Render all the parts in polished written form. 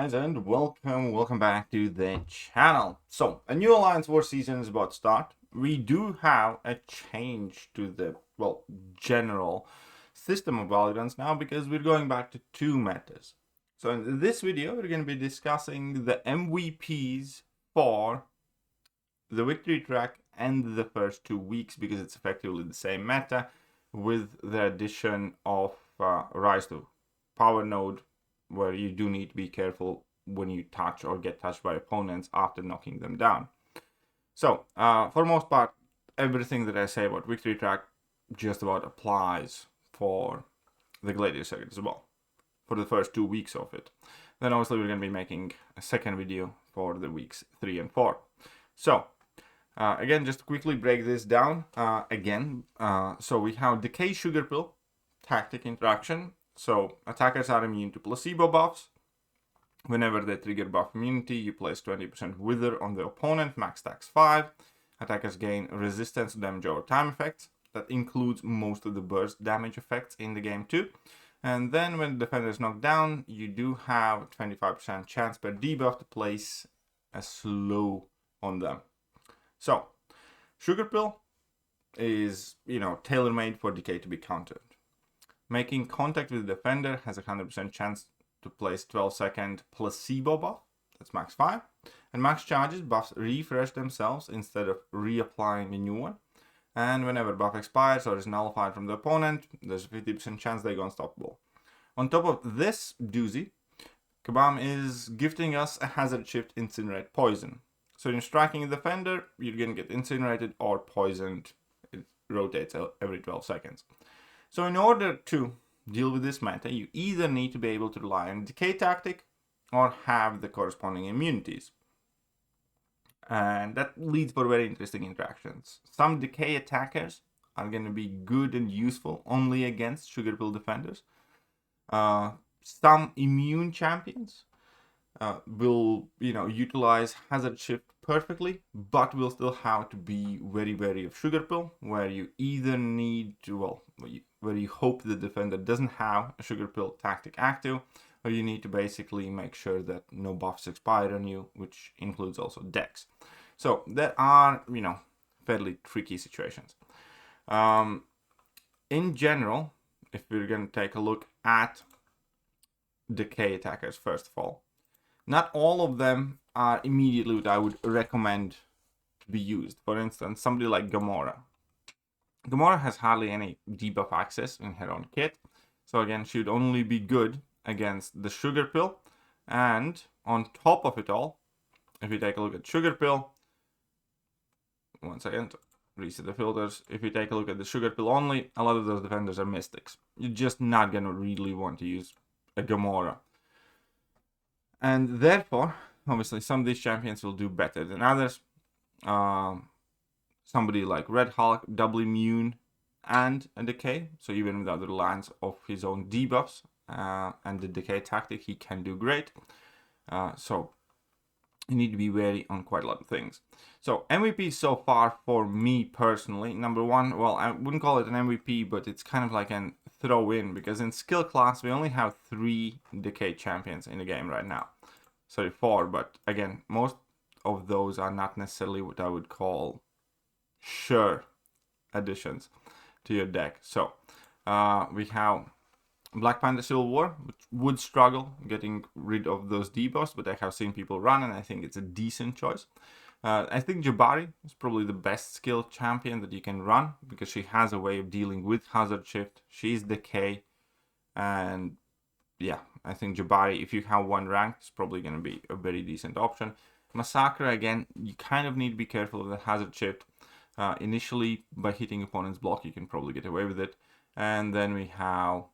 guys, and welcome back to the channel. So, a new Alliance War season is about to start. We do have a change to the, general system of Valorant now because we're going back to two metas. So in this video, we're going to be discussing the MVPs for the victory track and the first 2 weeks because it's effectively the same meta with the addition of Rise to Power node, where you do need to be careful when you touch or get touched by opponents after knocking them down. So, for the most part, everything that I say about victory track just about applies for the Gladiator circuit as well, for the first 2 weeks of it. Then obviously we're going to be making a second video for the weeks 3 and 4. So, again, just to quickly break this down so we have Decay Sugar Pill tactic interaction. So, attackers are immune to placebo buffs. Whenever they trigger buff immunity, you place 20% Wither on the opponent, max stacks 5. Attackers gain resistance to damage over time effects. That includes most of the burst damage effects in the game too. And then when the defender is knocked down, you do have 25% chance per debuff to place a slow on them. So, Sugar Pill is, tailor-made for Decay to be countered. Making contact with the defender has a 100% chance to place 12-second placebo buff, that's max 5. And max charges, buffs refresh themselves instead of reapplying a new one. And whenever buff expires or is nullified from the opponent, there's a 50% chance they go unstoppable. On top of this doozy, Kabam is gifting us a hazard shift incinerate poison. So in striking a defender, you're going to get incinerated or poisoned. It rotates every 12 seconds. So in order to deal with this meta, you either need to be able to rely on Decay tactic or have the corresponding immunities. And that leads for very interesting interactions. Some Decay Attackers are going to be good and useful only against Sugar Pill defenders. Some immune champions will, utilize Hazard Shift perfectly, but will still have to be very wary of Sugar Pill, where you either need to, where you hope the defender doesn't have a Sugar Pill tactic active, or you need to basically make sure that no buffs expire on you, which includes also Dex. So there are, fairly tricky situations. In general, if we're going to take a look at Decay Attackers first of all, not all of them are immediately what I would recommend to be used. For instance, somebody like Gamora. Gamora has hardly any debuff access in her own kit. So again, she would only be good against the Sugar Pill. And on top of it all, if you take a look at Sugar Pill, one second, reset the filters. If you take a look at the Sugar Pill only, a lot of those defenders are Mystics. You're just not going to really want to use a Gamora. And therefore, obviously, some of these champions will do better than others. Somebody like Red Hulk, double immune and a Decay. So even without the reliance of his own debuffs and the Decay tactic, he can do great. So you need to be wary on quite a lot of things. So MVP so far for me personally, number one, I wouldn't call it an MVP, but it's kind of like an throw in, because in skill class, we only have 3 Decay champions in the game right now. Sorry, 4, but again, most of those are not necessarily what I would call sure additions to your deck. So we have Black Panther Civil War, which would struggle getting rid of those debuffs, but I have seen people run, and I think it's a decent choice. I think Jabari is probably the best skill champion that you can run, because she has a way of dealing with Hazard Shift. She's Decay, and yeah, I think Jabari, if you have one rank, is probably going to be a very decent option. Massacre, again, you kind of need to be careful of the Hazard Shift. Initially, by hitting opponent's block, you can probably get away with it. And then we have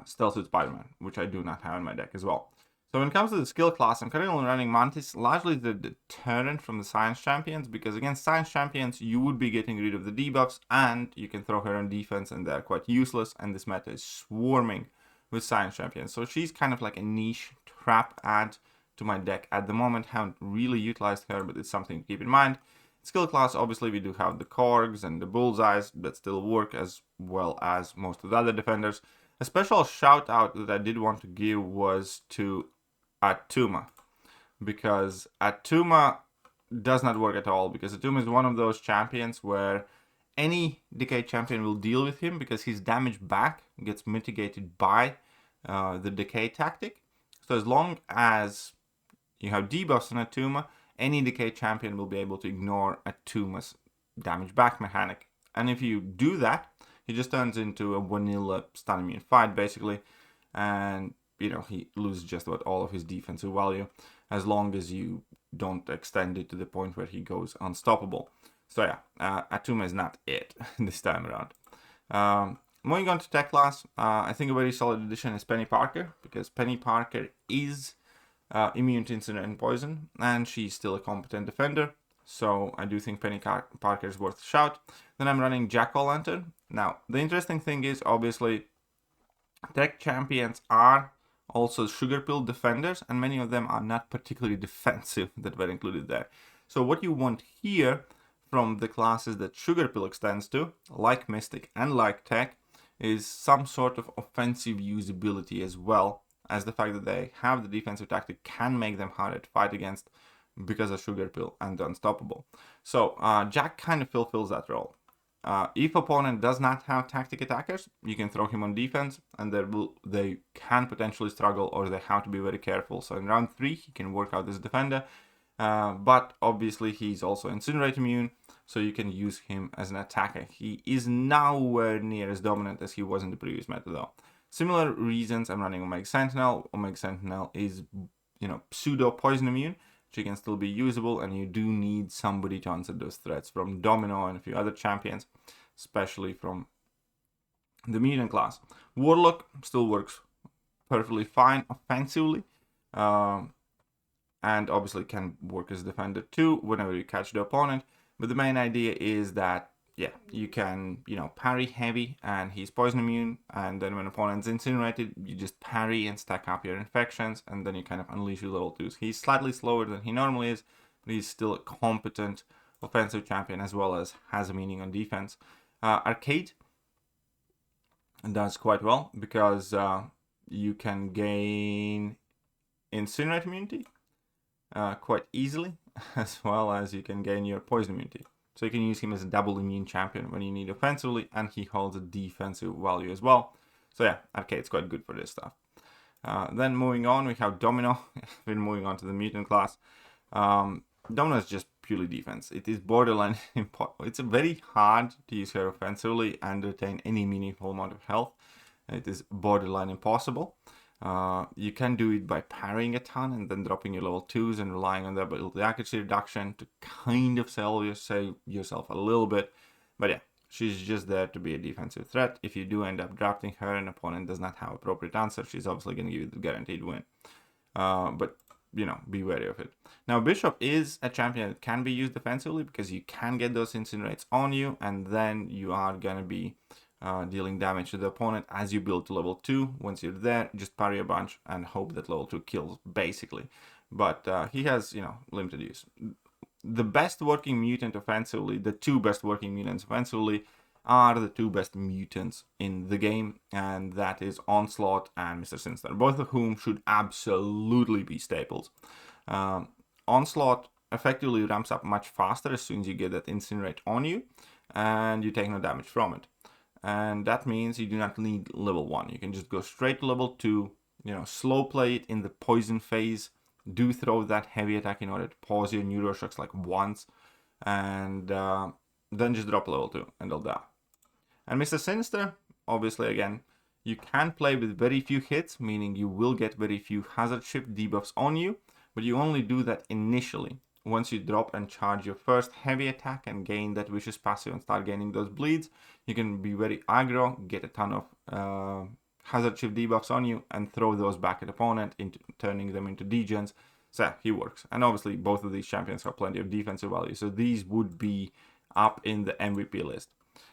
Stealth with Spider-Man, which I do not have in my deck as well. So when it comes to the skill class, I'm currently running Mantis, largely the deterrent from the Science Champions, because against Science Champions, you would be getting rid of the debuffs, and you can throw her on defense, and they're quite useless, and this meta is swarming with Science Champions. So she's kind of like a niche trap add to my deck at the moment. Haven't really utilized her, but it's something to keep in mind. Skill class, obviously, we do have the Korgs and the Bullseyes that still work as well as most of the other defenders. A special shout out that I did want to give was to Attuma, because Attuma does not work at all, because Attuma is one of those champions where any Decay champion will deal with him because his damage back gets mitigated by the Decay tactic. So as long as you have debuffs on Attuma, any Decay champion will be able to ignore Attuma's damage back mechanic. And if you do that, he just turns into a vanilla stun immune fight basically, and he loses just about all of his defensive value as long as you don't extend it to the point where he goes unstoppable. So yeah, Attuma is not it this time around. Moving on to tech class, I think a very solid addition is Penny Parker, because Penny Parker is immune to incinerate and poison, and she's still a competent defender. So I do think Penny Parker is worth a shout. Then I'm running Jack-O-Lantern. Now, the interesting thing is, obviously, tech champions are also sugar pill defenders, and many of them are not particularly defensive that were included there. So what you want here from the classes that sugar pill extends to, like Mystic and like tech, is some sort of offensive usability, as well as the fact that they have the defensive tactic can make them harder to fight against because of sugar pill and unstoppable. So Jack kind of fulfills that role. If opponent does not have tactic attackers, you can throw him on defense, and they can potentially struggle, or they have to be very careful. So in round 3, he can work out as a defender, but obviously he's also incinerate immune, so you can use him as an attacker. He is nowhere near as dominant as he was in the previous meta though. Similar reasons I'm running Omega Sentinel. Omega Sentinel is, pseudo poison immune, she can still be usable, and you do need somebody to answer those threats from Domino and a few other champions, especially from the mutant class. Warlock still works perfectly fine offensively, and obviously can work as a defender too whenever you catch the opponent. But the main idea is that, yeah, you can, parry heavy, and he's poison immune, and then when opponent's incinerated, you just parry and stack up your infections, and then you kind of unleash your level 2s. He's slightly slower than he normally is, but he's still a competent offensive champion, as well as has a meaning on defense. Arcade does quite well, because you can gain incinerate immunity quite easily, as well as you can gain your poison immunity. So you can use him as a double immune champion when you need offensively, and he holds a defensive value as well. So yeah, Arcade's quite good for this stuff. Then moving on, we have Domino. We're moving on to the mutant class. Domino is just purely defense. It is borderline impossible. It's very hard to use her offensively and retain any meaningful amount of health. It is borderline impossible. You can do it by parrying a ton and then dropping your level 2s and relying on the ability accuracy reduction to kind of save yourself a little bit. But yeah, she's just there to be a defensive threat. If you do end up drafting her and opponent does not have appropriate answer, she's obviously going to give you the guaranteed win. But, be wary of it. Now, Bishop is a champion that can be used defensively, because you can get those incinerates on you, and then you are going to be dealing damage to the opponent as you build to level 2. Once you're there, just parry a bunch and hope that level 2 kills, basically. But he has, limited use. The best working mutant offensively, the 2 best working mutants offensively, are the 2 best mutants in the game, and that is Onslaught and Mr. Sinister, both of whom should absolutely be staples. Onslaught effectively ramps up much faster as soon as you get that incinerate on you, and you take no damage from it. And that means you do not need level 1. You can just go straight to level 2, slow play it in the poison phase, do throw that heavy attack in order to pause your neuroshocks like once, and then just drop level 2 and they'll die. And Mr. Sinister, obviously again, you can play with very few hits, meaning you will get very few hazard shift debuffs on you, but you only do that initially. Once you drop and charge your first heavy attack and gain that vicious passive and start gaining those bleeds, you can be very aggro, get a ton of hazard shift debuffs on you, and throw those back at opponent, turning them into degens. So he works. And obviously both of these champions have plenty of defensive value, so these would be up in the MVP list.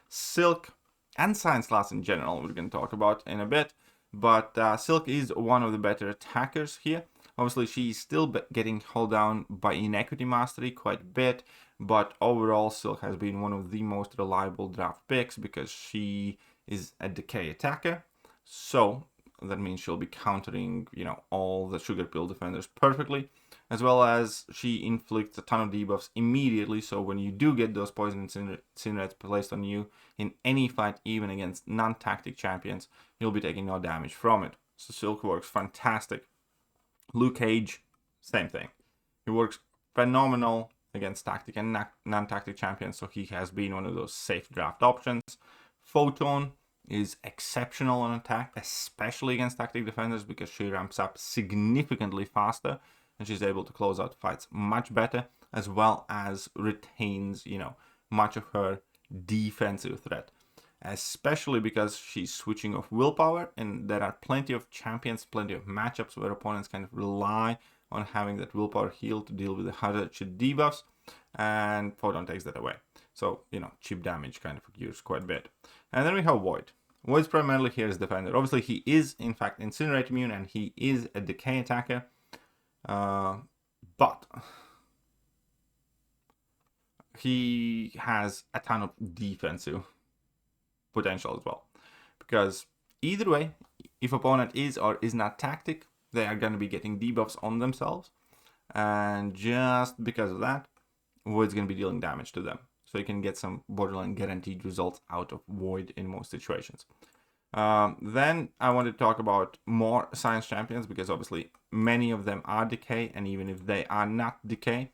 Silk and Science class in general we're going to talk about in a bit, but Silk is one of the better attackers here. Obviously, she's still getting held down by Inequity Mastery quite a bit, but overall, Silk has been one of the most reliable draft picks because she is a Decay Attacker. So, That means she'll be countering, all the Sugar Pill defenders perfectly, as well as she inflicts a ton of debuffs immediately. So when you do get those poison incinerates placed on you in any fight, even against non-tactic champions, you'll be taking no damage from it. So Silk works fantastic. Luke Cage, same thing. He works phenomenal against tactic and non-tactic champions, so he has been one of those safe draft options. Photon is exceptional on attack, especially against tactic defenders, because she ramps up significantly faster and she's able to close out fights much better, as well as retains, much of her defensive threat, especially because she's switching off willpower, and there are plenty of champions, plenty of matchups where opponents kind of rely on having that willpower heal to deal with the hazard chip debuffs, and Photon takes that away. So, chip damage kind of occurs quite a bit. And then we have Void. Void's primarily here as defender. Obviously, he is, in fact, Incinerate immune, and he is a Decay attacker. But he has a ton of defensive potential as well. Because either way, if opponent is or is not tactic, they are going to be getting debuffs on themselves. And just because of that, Void's going to be dealing damage to them. So you can get some borderline guaranteed results out of Void in most situations. Then I want to talk about more Science Champions, because obviously many of them are Decay, and even if they are not Decay,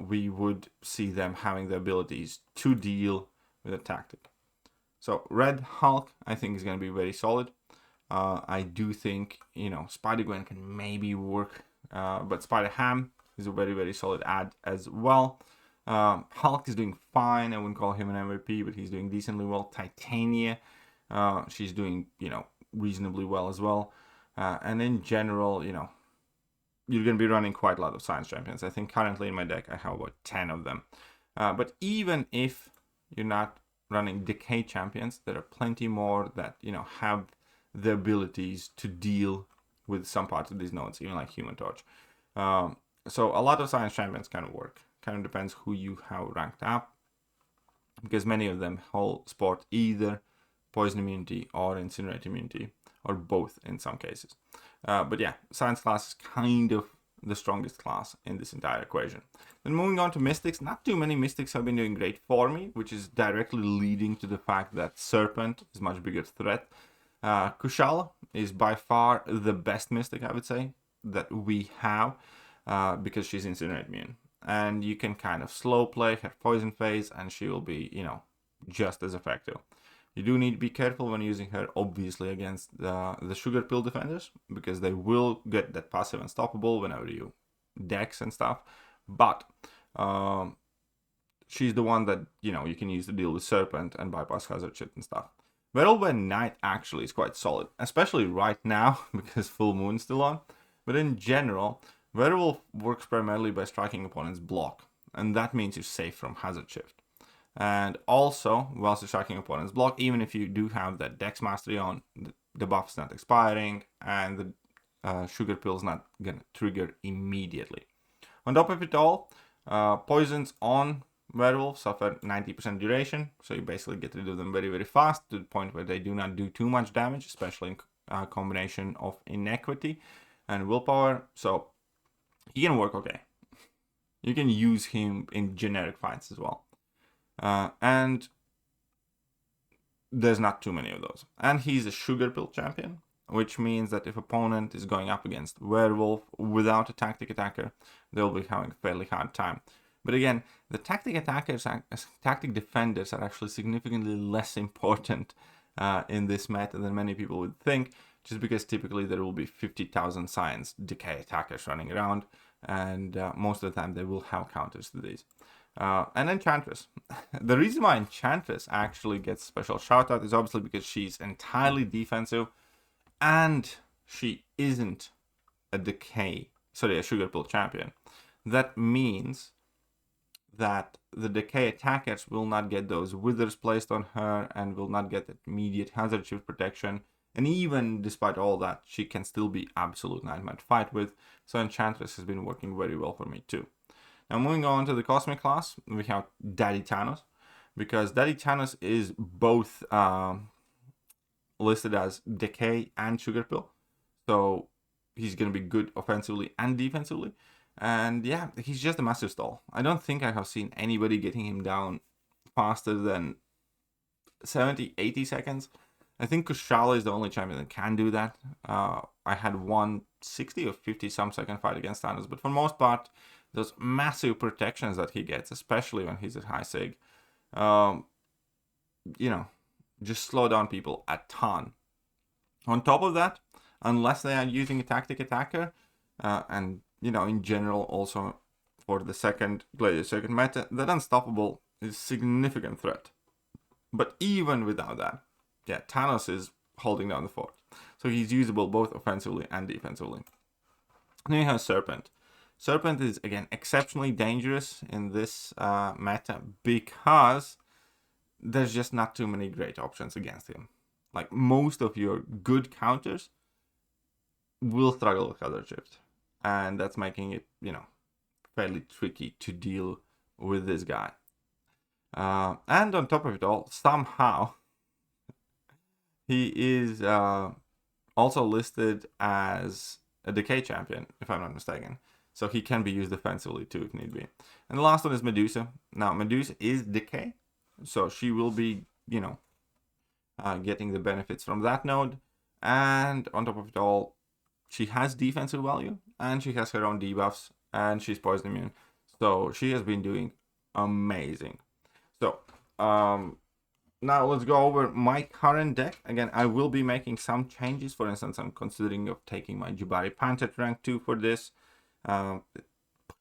we would see them having the abilities to deal with a tactic. So Red Hulk, I think, is going to be very solid. I do think, Spider-Gwen can maybe work, but Spider-Ham is a very, very solid add as well. Hulk is doing fine. I wouldn't call him an MVP, but he's doing decently well. Titania, she's doing, reasonably well as well. And in general, you're going to be running quite a lot of Science Champions. I think currently in my deck, I have about 10 of them. But even if you're not running Decay Champions, there are plenty more that, have the abilities to deal with some parts of these nodes, even like Human Torch. So a lot of Science Champions kind of work. Kind of depends who you have ranked up, because many of them hold sport either poison immunity or incinerate immunity, or both in some cases. But yeah, Science class is kind of the strongest class in this entire equation. Then moving on to Mystics, not too many Mystics have been doing great for me, which is directly leading to the fact that Serpent is much bigger threat. Kushala is by far the best Mystic, I would say, that we have, because she's incinerate immune. And you can kind of slow play her poison phase, and she will be, just as effective. You do need to be careful when using her, obviously, against the Sugar Pill defenders, because they will get that passive unstoppable whenever you dex and stuff. But she's the one that, you can use to deal with Serpent and bypass hazard shit and stuff. Werewolf Knight actually is quite solid, especially right now, because full moon's still on. But in general, Werewolf works primarily by striking opponent's block, and that means you're safe from hazard shift. And also, whilst you're striking opponent's block, even if you do have that Dex Mastery on, the buff's not expiring, and the Sugar Pill's not gonna trigger immediately. On top of it all, poisons on Werewolf suffer 90% duration, so you basically get to do them very, very fast, to the point where they do not do too much damage, especially in combination of Inequity and Willpower. So he can work okay. You can use him in generic fights as well. And there's not too many of those. And he's a Sugar Pill champion, which means that if opponent is going up against Werewolf without a Tactic Attacker, they'll be having a fairly hard time. But again, the Tactic Attackers, Tactic Defenders are actually significantly less important in this meta than many people would think, just because typically there will be 50,000 Science Decay Attackers running around, and most of the time they will have counters to these. And Enchantress. The reason why Enchantress actually gets special shout out is obviously because she's entirely defensive, and she isn't a Sugar Pill champion. That means that the Decay Attackers will not get those withers placed on her, and will not get that immediate hazard shift protection. And even despite all that, she can still be absolute nightmare to fight with. So Enchantress has been working very well for me too. Now moving on to the Cosmic class, we have Daddy Thanos, because Daddy Thanos is both listed as Decay and Sugar Pill. So he's going to be good offensively and defensively. And yeah, he's just a massive stall. I don't think I have seen anybody getting him down faster than 70, 80 seconds. I think Kushala is the only champion that can do that. I had one 60 or 50 some second fight against Thanos, but for the most part, those massive protections that he gets, especially when he's at high sig, you know, just slow down people a ton. On top of that, unless they are using a tactic attacker, and you know, in general, also for the second Gladiator Circuit meta, that unstoppable is a significant threat. But even without that, yeah, Thanos is holding down the fort. So he's usable both offensively and defensively. Then you have Serpent. Serpent is, again, exceptionally dangerous in this meta because there's just not too many great options against him. Like, most of your good counters will struggle with Color Shift. And that's making it, you know, fairly tricky to deal with this guy. And on top of it all, somehow, he is also listed as a Decay champion, if I'm not mistaken. So he can be used defensively too, if need be. And the last one is Medusa. Now, Medusa is Decay, so she will be, you know, getting the benefits from that node. And on top of it all, she has defensive value, and she has her own debuffs, and she's poison immune. So she has been doing amazing. So, now let's go over my current deck. Again, I will be making some changes. For instance, I'm considering of taking my Jabari Panther to rank 2 for this.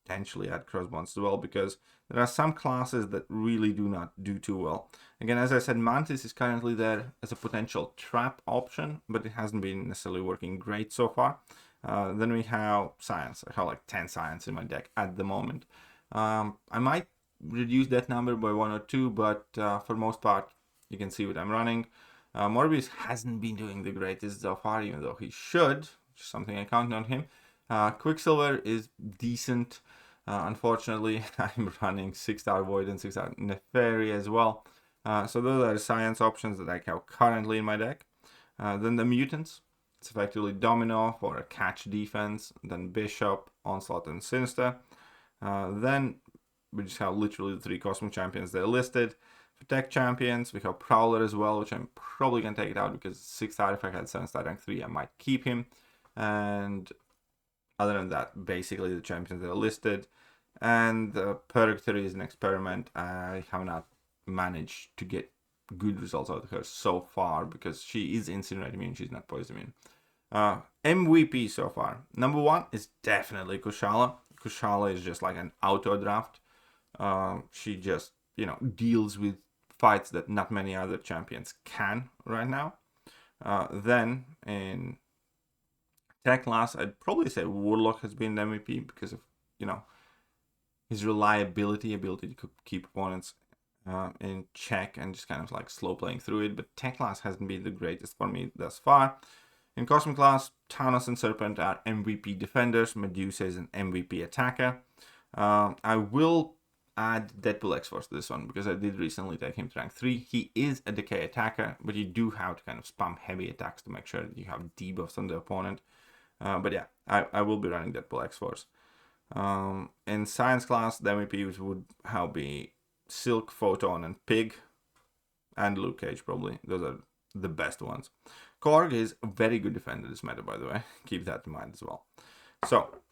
Potentially add Crossbones as well, because there are some classes that really do not do too well. Again, as I said, Mantis is currently there as a potential trap option, but it hasn't been necessarily working great so far. Then we have Science. I have like 10 Science in my deck at the moment. I might reduce that number by 1 or 2, but for most part, you can see what I'm running. Morbius hasn't been doing the greatest so far, even though he should, which is something I count on him. Quicksilver is decent. Unfortunately, I'm running 6-star Void and 6-star Neferi as well. So those are the Science options that I have currently in my deck. Then the Mutants. It's effectively Domino for a catch defense. Then Bishop, Onslaught, and Sinister. Then we just have literally the 3 Cosmic Champions that are listed. For tech champions, we have Prowler as well, which I'm probably going to take it out because 6-star, if I had 7-star rank 3, I might keep him. And other than that, basically the champions that are listed. And Purgatory is an experiment. I have not managed to get good results out of her so far because she is Incinerate immune, she's not poison immune. MVP so far. Number 1 is definitely Kushala. Kushala is just like an auto draft. She just, you know, deals with fights that not many other champions can right now. Then in tech class, I'd probably say Warlock has been the MVP because of, you know, his reliability, ability to keep opponents in check and just kind of like slow playing through it. But tech class hasn't been the greatest for me thus far. In Cosmic class, Thanos and Serpent are MVP defenders. Medusa is an MVP attacker. I will add Deadpool X-Force to this one because I did recently take him to rank 3. He is a Decay attacker, but you do have to kind of spam heavy attacks to make sure that you have debuffs on the opponent. But yeah, I will be running Deadpool X-Force. In Science class, the MVPs would have be Silk, Photon, and Pig, and Luke Cage probably. Those are the best ones. Korg is a very good defender this meta, by the way. Keep that in mind as well. So,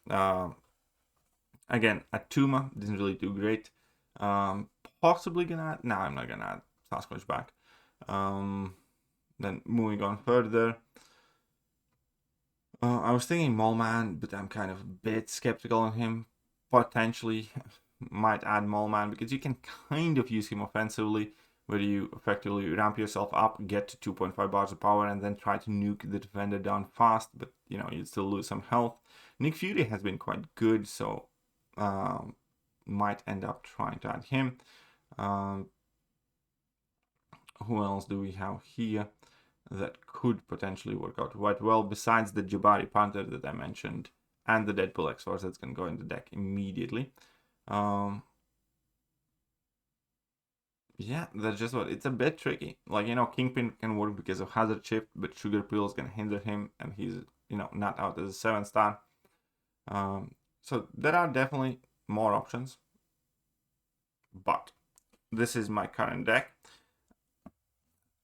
again, Atuma didn't really do great. Possibly gonna add... No, I'm not gonna add Sasquatch back. Then moving on further. I was thinking Moleman, but I'm kind of a bit skeptical on him. Potentially might add Moleman because you can kind of use him offensively, where you effectively ramp yourself up, get to 2.5 bars of power, and then try to nuke the defender down fast, but you know, you'd still lose some health. Nick Fury has been quite good, so might end up trying to add him. Who else do we have here that could potentially work out quite well, besides the Jabari Panther that I mentioned, and the Deadpool X-Force that's going to go in the deck immediately. yeah, that's just what it's a bit tricky. Like, Kingpin can work because of hazard shift, but sugar pills can hinder him, and he's not out as a 7-star. So there are definitely more options, but this is my current deck.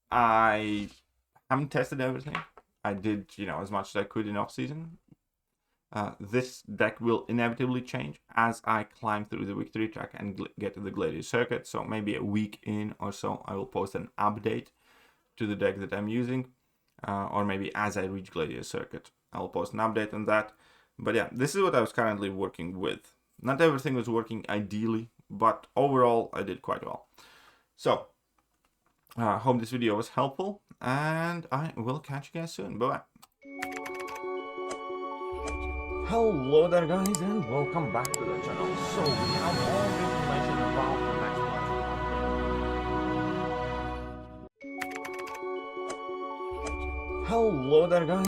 I haven't tested everything. I did as much as I could in off season. This deck will inevitably change as I climb through the victory track and get to the Gladiator circuit. So maybe a week in or so, I will post an update to the deck that I'm using, or maybe as I reach Gladiator circuit, I'll post an update on that. But yeah, this is what I was currently working with. Not everything was working ideally, but overall I did quite well. So, hope this video was helpful, and I will catch you guys soon. Bye-bye. Hello there guys, and welcome back to the channel. So we have all the information about the next one. Hello there guys.